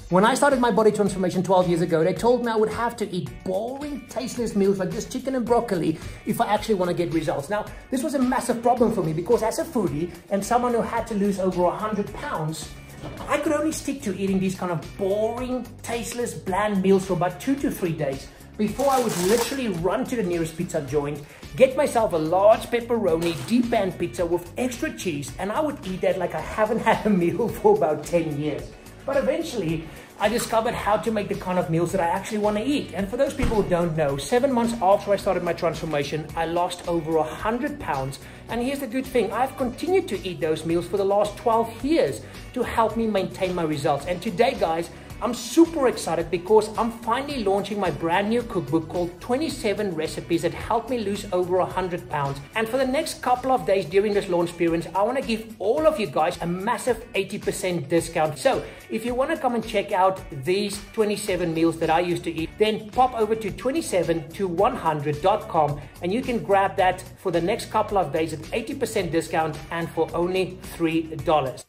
When I started my body transformation 12 years ago, they told me I would have to eat boring, tasteless meals like this chicken and broccoli if I actually want to get results. Now, this was a massive problem for me because as a foodie and someone who had to lose over 100 pounds, I could only stick to eating these kind of boring, tasteless, bland meals for about 2 to 3 days before I would literally run to the nearest pizza joint, get myself a large pepperoni deep pan pizza with extra cheese, and I would eat that like I haven't had a meal for about 10 years. But eventually, I discovered how to make the kind of meals that I actually want to eat. And for those people who don't know, 7 months after I started my transformation, I lost over 100 pounds. And here's the good thing, I've continued to eat those meals for the last 12 years to help me maintain my results. And today, guys, I'm super excited because I'm finally launching my brand new cookbook called 27 Recipes that helped me lose over 100 pounds. And for the next couple of days during this launch period, I want to give all of you guys a massive 80% discount. So if you want to come and check out these 27 meals that I used to eat, then pop over to 27to100.com and you can grab that for the next couple of days at 80% discount and for only $3.